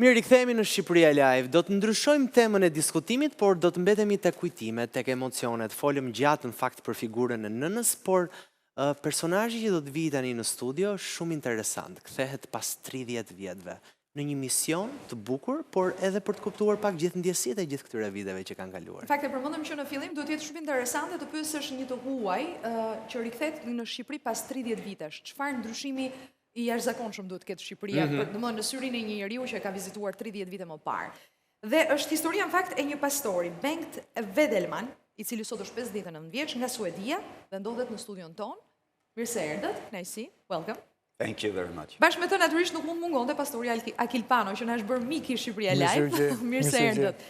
Mirë, rikthehemi në Shqipëria Live. Do të ndryshojmë temën e diskutimit, por do të mbetemi tek kujtimet, tek emocionet. Folëm gjatë në fakt për figurën e nënës, por personazhi që do të vijë tani në studio është shumë interesant. Kthehet pas 30 vjetëve në një mision të bukur, por edhe për të kuptuar pak gjithë ndjesitë e gjithë këtyre viteve që kanë kaluar. Në fakt e përmendëm që në fillim duhet të jetë shumë interesante të pyesësh një të huaj që rikthehet në Shqipëri pas 30 vitesh. Çfarë ndryshimi i jashtëzakonshëm duhet të ketë Shqipëria, domethënë në syrin e një njeriu që e ka vizituar 30 vite më parë. Dhe është historia në fakt e një pastori, Bengt Vedelman, i cili sot është 59 vjeç, nga Suedia dhe ndodhet në studion ton. Mirë se erdhët, kënaqësi, welcome. Thank you very much. Bashkë me të natyrisht nuk mund mungonte pastori Akilpano, që na është bërë mik i Shqipëria Live. Mirë se erdhët.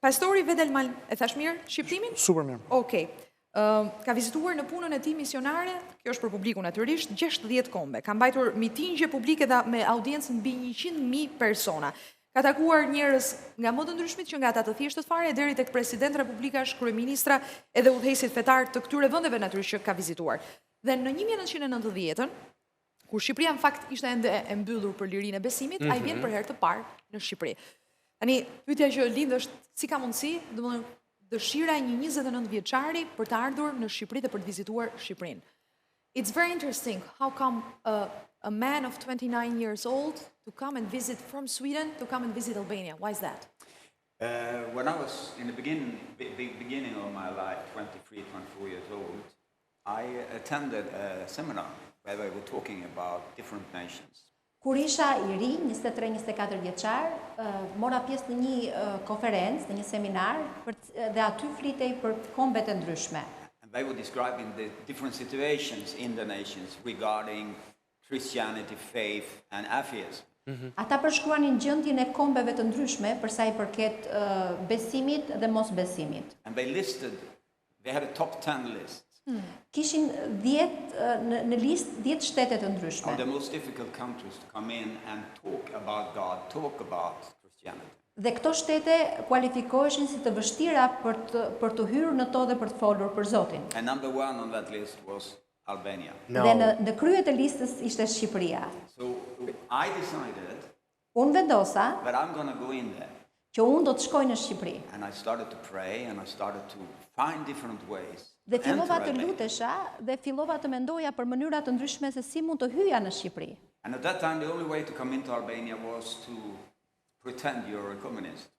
Pastori Vedelman, e thash mirë shqiptimin? Super mirë. Okej. Ka vizituar në punën e tij misionare, kjo është për publikun natyrisht, 60 kombe. Ka mbajtur mitingje publike dhe me audiencë mbi 100.000 persona. Ka takuar njerëz nga më të ndryshmit që nga ata të thjeshtët fare deri tek president republikash, kryeministra edhe udhëheqësit fetar të këtyre vendeve natyrisht që ka vizituar. Dhe në 1990-ën, kur Shqipëria në fakt ishte ende e mbyllur për lirinë e besimit, ai vjen për herë të parë në Shqipëri. Tani, pyetja që lind është si ka mundësi, domethënë dëshira e një 29 vjeçari për të ardhur në Shqipëri dhe për të vizituar Shqipërinë. It's very interesting how come a man of 29 years old to come and visit from Sweden to come and visit Albania. Why is that? When I was in the beginning of my life, 23, 24 years old, I attended a seminar where they were talking about different nations. Kur isha i ri, 23-24 vjeçar, mora pjesë në një konferencë, në një seminar, dhe aty flitej për kombe të ndryshme. And they were describing the different situations in the nations regarding Christianity, faith and atheism. Ata përshkruanin gjendjen e kombeve të ndryshme për sa i përket besimit dhe mosbesimit. And they had a top 10 list. Kishin 10 në listë 10 shtete të ndryshme. On the most difficult countries to come in and talk about God, talk about Christianity. Dhe këto shtete kualifikoheshin si të vështira për të hyrë në to dhe për të folur për Zotin. And number 1 on that list was Albania. Dhe në krye të listës ishte Shqipëria. So I decided Unë vendosa that I'm going to go in there. Që unë do të shkoj në Shqipëri. And I started to pray and I started to find different ways. Dhe fillova të lutesha dhe fillova të mendoja për mënyra të ndryshme se si mund të hyja në Shqipëri. And at that time the only way to come into Albania was to pretend you're a communist.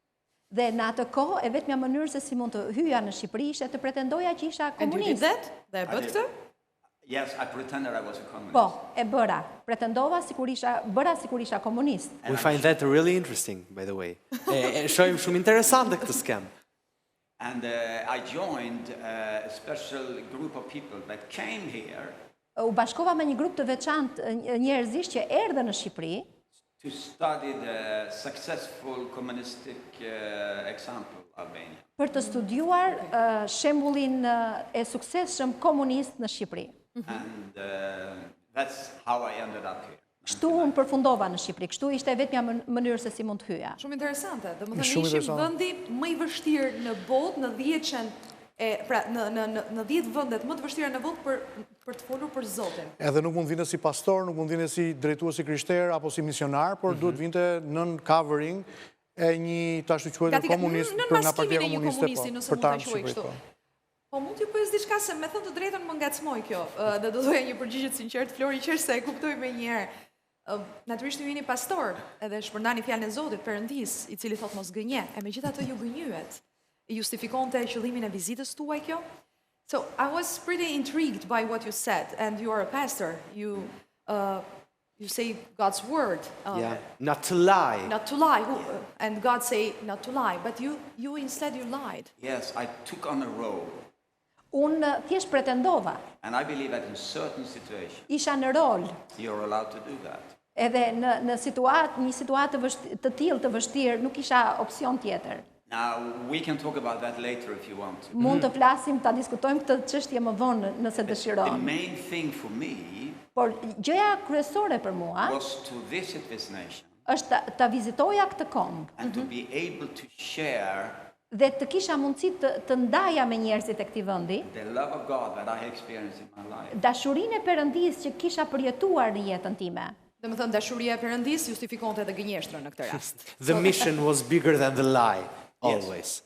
Dhe në atë kohë e vetmja mënyrë se si mund të hyja në Shqipëri ishte të pretendoja që isha komunist. Dhe e bët këtë? Yes, I pretended I was a communist. Po, e bëra. Pretendova bëra sikur isha komunist. We find that really interesting, by the way. Shohim shumë interesante këtë skem. And I joined a special group of people that came here. U bashkova me një grup të veçantë njerëzish që erdhën në Shqipëri to study the successful communistic example of Albania. Për të studiuar shembullin e suksesshëm komunist në Shqipëri. And that's how I ended up here. Kështu unë përfundova në Shqipëri, kështu ishte vetmja mënyrë se si mund të hyja. Shumë interesante. Domethënë ishim vendi më i vështirë në botë, në 10-shen pra në 10 vendet më të vështira në botë për të folur për Zotin. Edhe nuk mund vinte si pastor, nuk mund vinte si drejtues i krishterë apo si misionar, por duhet vinte nën covering e një tash quhet komunist për nga Partia Komuniste për ta Shqipëri. Po mund t'ju pyes diçka se me thënë të drejtën më ngacmoi kjo, dhe do doja një përgjigje të sinqertë Flori që se e kuptoj më një herë. Natyrisht ju jeni pastor, edhe shpërndani fjalën e Zotit Perëndis, i cili thot mos gënje, e megjithatë ju gënyet. Justifikonte qëllimin e vizitës tuaj kjo? So I was pretty intrigued by what you said, and you are a pastor. You say God's word. Not to lie. Not to lie. And God say not to lie, but you instead you lied. Yes, I took on a role. Unë thjesht pretendova. And I believe that in certain situations isha në rol. You're allowed to do that. Edhe në një situatë të tillë të vështirë nuk isha opsion tjetër. Now we can talk about that later if you want to. Mund të flasim, ta diskutojmë këtë çështje më vonë nëse dëshiron. The main thing for me por gjëja kryesore për mua was to visit this nation. Është ta vizitoja këtë komb. And to be able to share dhe të kisha mundësi të ndaja me njerëzit e këtij vendi dashurinë e Perëndisë që kisha përjetuar në jetën time. Dhe më thënë, dashuria e Perëndis justifikonte edhe gënjeshtrën në këtë rast. The mission was bigger than the lie, always.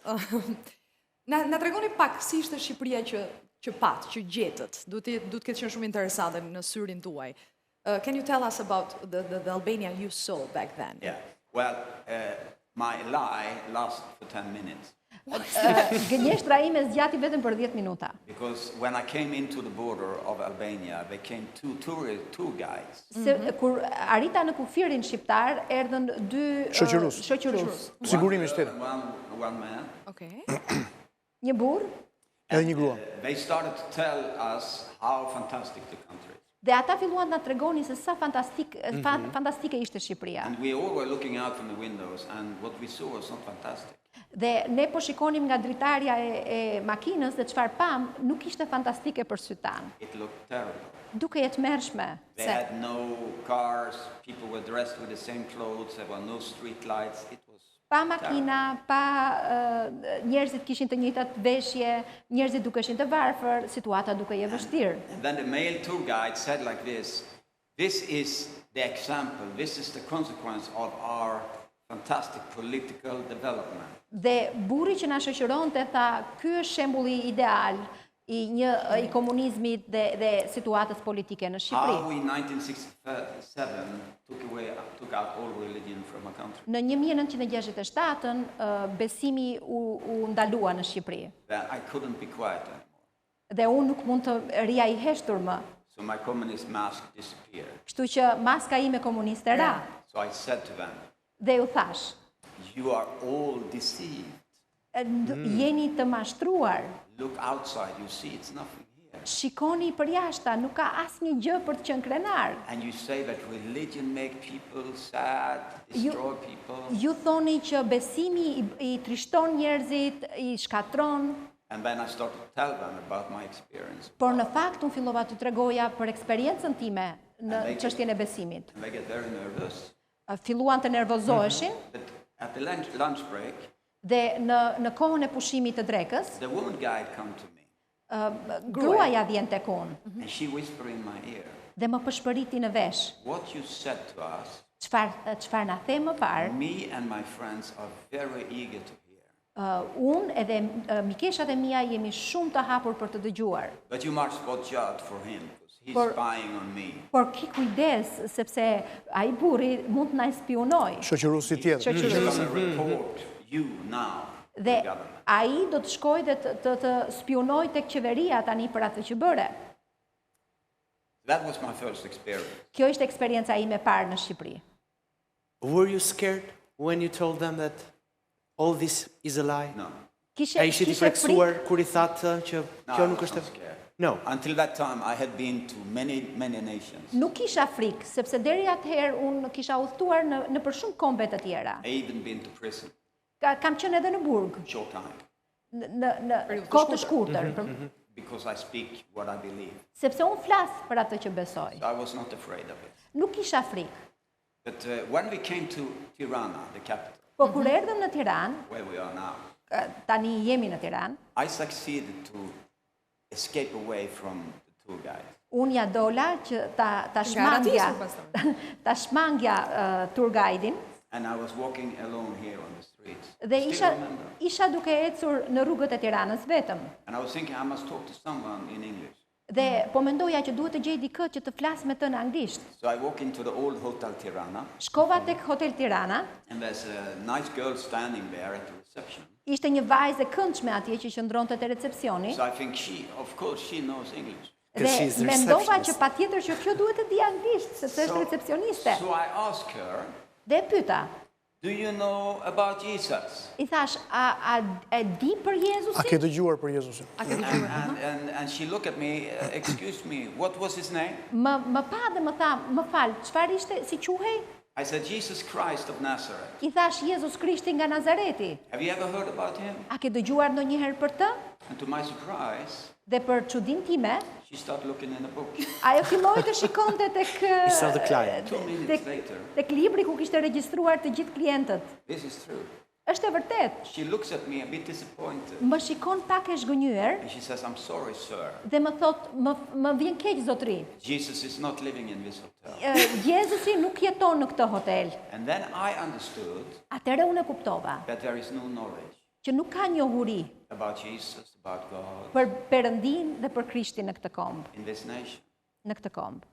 Na tregoni pak si ishte Shqipëria që pat, që gjetët. Duhet të ketë qenë shumë interesante në syrin tuaj. Can you tell us about the Albania you saw back then? Yeah. Well, my lie lasted for 10 minutes. Gënjeshtra ime zgjati vetëm për 10 minuta. Because when I came into the border of Albania, there came two guys. Kur arrita në kufirin shqiptar, erdhën dy shoqërus. Sigurimi i shtetit. One man. Okay. Një burr edhe një grua. They started to tell us how fantastic the country is. dhe ata filluan na tregonin se sa fantastike ishte Shqipëria. And we all were looking out from the windows and what we saw was not fantastic. Dhe ne po shikonim nga dritarja e makinës dhe çfarë pam nuk ishte fantastike për syt tan. It looked terrible. Duke e tmerrshme. They had no cars, people were dressed with the same clothes, there were no street lights. It was pa makina, pa njerëzit kishin të njëjtat veshje, njerëzit dukeshin të varfër, situata duke je vështirë. And then the male tour guide said like this is the example, this is the consequence of our fantastic political development. Dhe burri që na shoqëronte tha, ky është shembulli ideal i komunizmit dhe situatës politike në Shqipëri. How in 1967 took out all religion from a country. Në 1967 besimi u ndalua në Shqipëri. That I couldn't be quiet anymore. Dhe unë nuk mund të rija i heshtur më. So my communist mask disappeared. Kështu që maska ime komuniste ra. So I said to them, Dhe u thash, you are all deceived. Jeni të mashtruar. Look outside, you see it's nothing here. Shikoni përjashta, nuk ka asnjë gjë për të qenë krenar. And you say that religion make people sad, destroy people. Ju thoni që besimi i trishton njerëzit, i shkatron. And then I started to tell them about my experience. Por në fakt unë fillova të tregoja për eksperiencën time në çështjen e besimit. And they get very nervous. Filluan të nervozoheshin. But at the lunch break, dhe në kohën e pushimit të drekës, the woman guide come to me. Gruaja vjen tek unë. And she whisper in my ear. Dhe më përshpëriti në vesh. What you said to us. Çfarë na the më parë? Me and my friends are very eager to hear. Unë edhe mikeshat e mia jemi shumë të hapur për të dëgjuar. But you must watch out for him because he's spying on me. Por ki kujdes sepse ai burri mund të na spionoj. Shoqëruesi tjetër. Report you now. Dhe ai do të shkojë dhe të spionoj tek qeveria tani për atë që bëre. That was my first experience. Kjo ishte eksperienca ime e parë në Shqipëri. Were you scared when you told them that all this is a lie? No. A ishit i friksuar kur i thatë që kjo nuk është scared. No. Until that time I had been to many nations. Nuk kisha frikë, sepse deri atëherë unë kisha udhëtuar në për shumë kombe të tjera. I even been to prison. Kam qenë edhe në burg. Short time. Në kohë të shkurtër. Because I speak what I believe. Sepse unë flas për atë që besoj. So I was not afraid of it. Nuk kisha frikë. But when we came to Tirana, the capital, po kur erdhëm në Tiranë, where we are now, tani jemi në Tiranë, I succeeded to escape away from the tour guide. Unë ja dola që ta shmangja tour guide-in. And I was walking alone here on the streets. Dhe isha duke ecur në rrugët e Tiranës vetëm. And I was thinking I must talk to someone in English. Dhe po mendoja që duhet të gjej dikë që të flas me të në anglisht. So I walk into the old Hotel Tirana. Shkova tek Hotel Tirana. And there's a nice girl standing there at the reception. Ishte një vajzë e këndshme atje që qëndronte te recepcioni. So I think of course she knows English. Dhe mendova që patjetër që kjo duhet të di anglisht, sepse është recepcioniste. So I asked her, dhe pyeta, do you know about Jesus? I thash, a di për Jezusin? A ke dëgjuar për Jezusin? And she looked at me, excuse me, what was his name? Më pa dhe më tha, më fal, çfarë ishte, si quhej? I said, Jesus Christ of Nazareth. I thash, Jezus Krishti nga Nazareti. Have you ever heard about him? A ke dëgjuar ndonjëherë për të? And to my surprise, dhe për çudinë time, she started looking in a book. Ajo filloi të shikonte tek Later, tek libri ku kishte regjistruar të gjithë klientët. This is true. Është e vërtet. She looks at me a bit disappointed. Më shikon pak e zhgënjur And she says, I'm sorry, sir. dhe më thot, më vjen keq zotri. Jesus is not living in this hotel. Jezusi nuk jeton në këtë hotel. And then I understood Atëherë unë e kuptova that there is no knowledge që nuk ka njohuri about Jesus, about God për Perëndin dhe për Krishtin në këtë komb, in this nation. në këtë komb.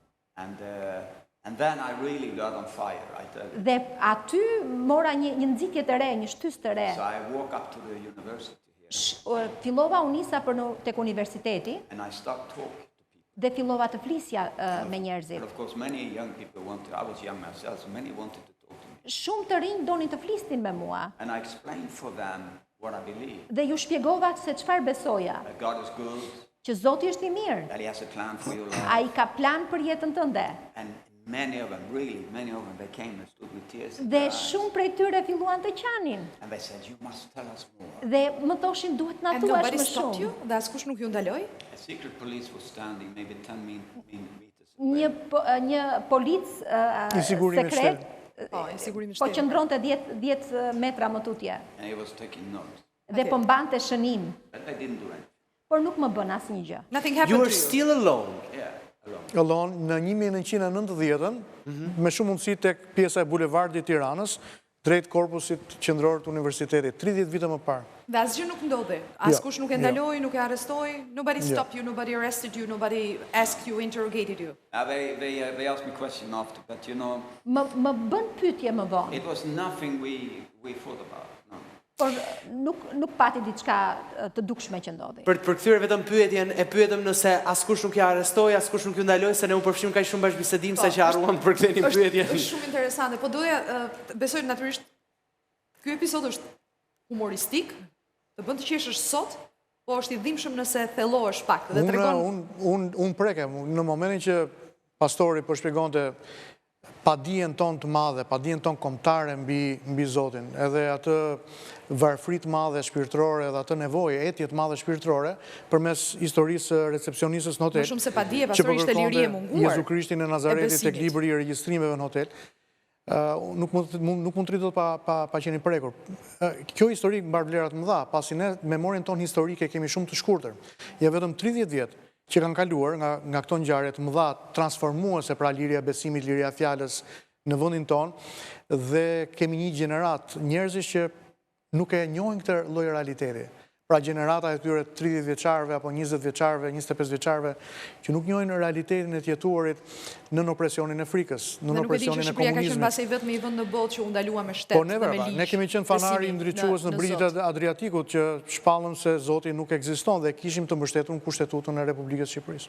And then I really got on fire, I tell you. Dhe aty mora një nxitje të re, një shtys të re. So I walk up to the university here Fillova u nisa tek universiteti and I start talking to people. dhe fillova të flisja me njerëzit. But of course, many young people wanted, I was young myself, so many wanted to talk to me. Shumë të rinj donin të flisnin me mua And I explained for them what I believe. dhe ju shpjegova se çfarë besoja, That God is good, që Zoti është i mirë, that He has a plan for your life. ai ka plan për jetën tënde. And many of them, really, many of them, they came and stood with tears in Dhe their eyes. shumë prej tyre filluan të qanin And they said, you must tell us more. dhe më thoshin duhet na And thuash nobody më stopped shumë. you? Dhe askush nuk ju ndaloi? A secret police was standing maybe 10 meters Një polic I sigurinë e sekret Po, i sigurimi po shtetit. qëndronte 10 metra më tutje and he was taking notes. dhe po mbante shënim, But they didn't do anything. por nuk më bën asnjë gjë. Nothing You happened are to you. still alone. Yeah, alone. Allon, në 1990-ën, me shumë mundësi tek pjesa e bulevardit Tiranës, drejt korpusit qendror të universitetit, 30 vite më parë. Dhe asgjë nuk ndodhi. Askush nuk e ndaloi, nuk e arrestoi. Nobody stopped you, nobody arrested you, nobody asked you, interrogated you. Now they asked me question after, but you know, Më bën pyetje më vonë, it was nothing we thought about. No. por nuk pati diçka të dukshme që ndodhi. Për kthyer vetëm pyetjen, e pyetëm nëse askush nuk ja arrestoi, askush nuk ju ndaloi, se ne u përfshim kaq shumë bashkëbisedim sa që harruam të përktheni pyetjen. Është shumë interesante, po doja besoj natyrisht ky episod është humoristik, të bën të qeshësh sot, po është i dhimbshëm nëse thellohesh pak dhe tregon Unë prekem, në momentin që pastori po shpjegonte pa dijen ton të madhe, pa dijen ton kombëtare mbi Zotin, edhe atë varfrit madhe shpirtërore dhe atë nevojë, etje të madhe shpirtërore përmes historisë recepcionistës në hotel. Më shumë se pa dije, pastori, ishte liri e munguar. Jezu Krishtin e Nazaretit tek libri i regjistrimeve në hotel. Nuk mund të rritot pa qenë prekur. Kjo histori mbar vlera të mëdha, pasi ne memorien tonë historike kemi shumë të shkurtër. Ja vetëm 30 vjet që kanë kaluar nga këto ngjarje të mëdha transformuese pra liria besimit, liria fjalës në vendin tonë dhe kemi një gjenerat njerëzish që nuk e njohin këtë lloj realiteti. Pra gjenerata e tyre 30 vjeçarëve apo 20 vjeçarëve, 25 vjeçarëve që nuk njohin realitetin e të jetuarit në opresionin e frikës, në opresionin e Shqipëria ka qenë komunizmit. mbase i vetmi i vend në botë që u ndalua me shtet Po dhe me ligj. ne kemi qenë fanari ndriçues në britet e Adriatikut që shpallëm se Zoti nuk ekziston dhe kishim të mbështetur në Kushtetutën e Republikës së Shqipërisë.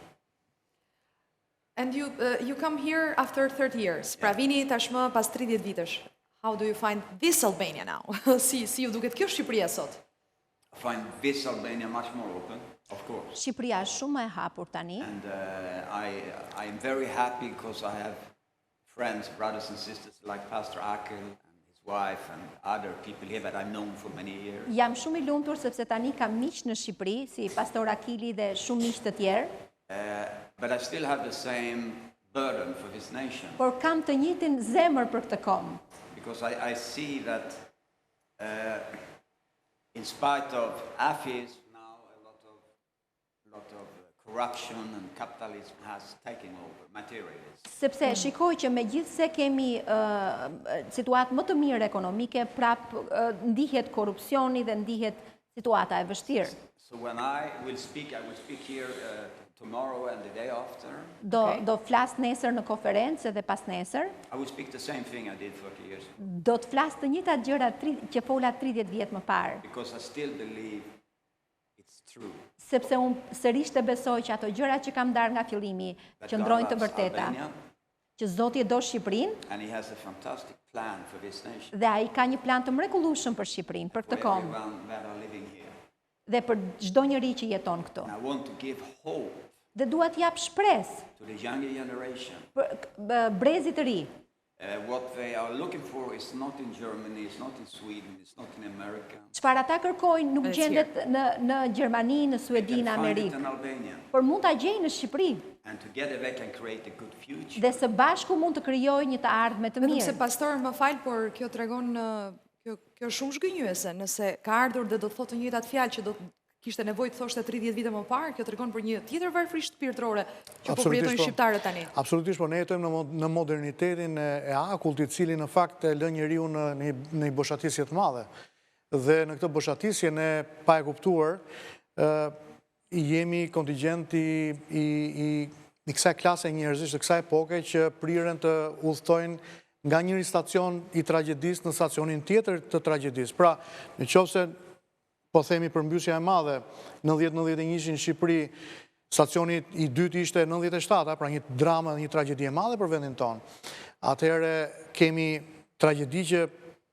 And you come here after 30 years. Pra vini tashmë pas 30 vitesh. How do you find this Albania now? Si ju duket kjo Shqipëria sot? I find this Albania much more open, of course. Shqipëria është shumë më e hapur tani. And I am very happy because I have friends, brothers and sisters like Pastor Akel and his wife and other people here that I've known for many years. Jam shumë i lumtur sepse tani kam miq në Shqipëri, si pastor Akili dhe shumë miq të tjerë, But I still have the same burden for this nation por kam të njëjtin zemër për këtë kombë. because I see that in spite of atheism now a lot of corruption and capitalism has taken over materialism. Sepse shikoj që megjithse kemi situatë më të mirë ekonomike, prap ndihet korrupsioni dhe ndihet situata e vështirë. So when I will speak here tomorrow and the day after. Do flas nesër në konferencë dhe pas nesër. I will speak the same thing I did 30 years ago. Do të flas të njëjtat gjëra që fola 30 vjet më parë. Because I still believe it's true. Sepse unë sërish të besoj që ato gjëra që kam ndarë nga fillimi qëndrojnë të vërteta. Që Zoti e do Shqipërinë. And he has a fantastic plan for this nation. Dhe ai ka një plan të mrekullueshëm për Shqipërinë, për këtë kombë. Dhe për çdo njeri që jeton këtu. I want to give hope. Dhe dua të jap shpresë to the younger generation. Për brezit të ri. What they are looking for is not in Germany, it's not in Sweden, it's not in America. Çfarë ata kërkojnë nuk gjendet në Gjermani, në Suedi, në Amerikë. Por mund ta gjejnë në Shqipëri. And together they can create a good future. Dhe së bashku mund të krijojnë një të ardhme të mirë. Vetëm se pastor më fal, por kjo tregon Kjo është shumë zhgënjyese, nëse ka ardhur dhe do të thotë të njëjtat fjalë që do të kishte nevojë të thoshte 30 vite më parë, kjo tregon për një tjetër varfëri shpirtërore që po përjetojnë shqiptarët tani. Absolutisht, po ne jetojmë në modernitetin e akullt, i cili në fakt e lë njeriu në një boshatisje të madhe. Dhe në këtë boshatisje ne pa e kuptuar jemi kontingjent i kësaj klase njerëzish, të kësaj epoke që priren të udhtojnë nga njëri stacion i tragjedisë në stacionin tjetër të tragjedisë. Pra, në qoftë se po themi përmbysja e madhe, 90-91 në Shqipëri, stacioni i dytë ishte 97, pra një drama dhe një tragedi e madhe për vendin tonë. Atëherë kemi tragjedi që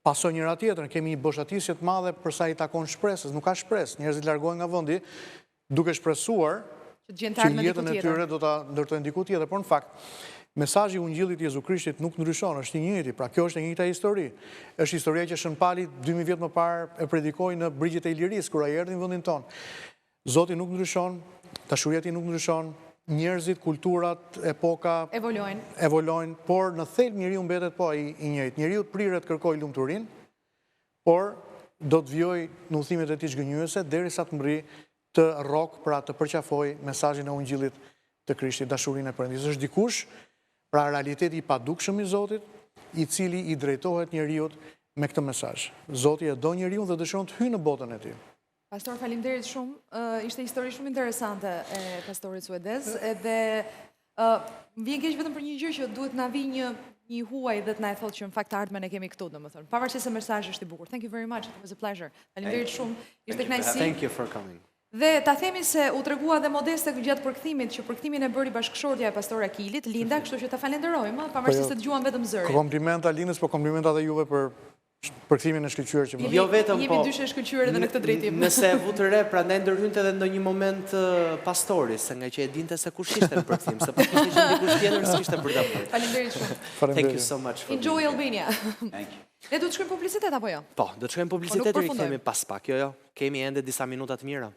pasoj njëra tjetër, kemi një boshatisje të madhe përsa i takon shpresës, nuk ka shpresë, njerëzit largohen nga vendi duke shpresuar që jetën e tyre do ta ndërtojnë diku tjetër, por në fakt mesazhi i Ungjillit Jezu Krishtit nuk ndryshon, është i njëjti, pra kjo është e njëjta histori. Është historia që Shënpali 2000 vjet më parë e predikoi në brigjet e Ilirisë kur ai erdhi në vendin tonë. Zoti nuk ndryshon, dashuria e tij nuk ndryshon, njerëzit, kulturat, epoka evolojnë, por në thelb njeriu mbetet po i njëjtë. Njeriu priret kërkoj lumturinë, por do të vijojë në udhimet e tij zhgënjyese derisa të mri të rrok, pra të përqafoj mesazhin e Ungjillit të Krishtit, dashurinë e Perëndisë. Është dikush, pra realiteti i padukshëm i Zotit, i cili i drejtohet njeriut me këtë mesazh. Zoti e do njeriu dhe dëshiron të hyjë në botën e tij. Pastor, faleminderit shumë. Ishte histori shumë interesante e pastorit suedez, edhe vjen keq vetëm për një gjë që duhet na vi një huaj dhe të na e thotë që në fakt ardhmen e kemi këtu, domethënë. Pavarësisht se mesazhi është i bukur. Thank you very much. It was a pleasure. Faleminderit shumë. Ishte kënaqësi. Thank you for coming. Dhe ta themi se u tregua dhe modeste gjatë përkthimit, që përkthimin e bëri bashkëshortja e pastor Akilit, Linda, kështu që ta falenderojmë, pavarësisht se dëgjuam vetëm zërin. Komplimenta Lindës, po komplimenta dhe juve për përkthimin e shkëlqyer që më. Jo vetëm po. Jemi dyshë shkëlqyer edhe në këtë drejtim. Nëse e vu të re, prandaj ndërhynte edhe ndonjë moment pastori, se nga që e dinte se kush ishte në përkthim, se po kishte qenë dikush tjetër se ishte për ta bërë. Faleminderit shumë. Thank you so much. Enjoy Albania. Thank you. Ne do të shkojmë publicitet apo jo? Po, do të shkojmë publicitet i kthehemi pas pak. Jo, kemi ende disa minuta të mira.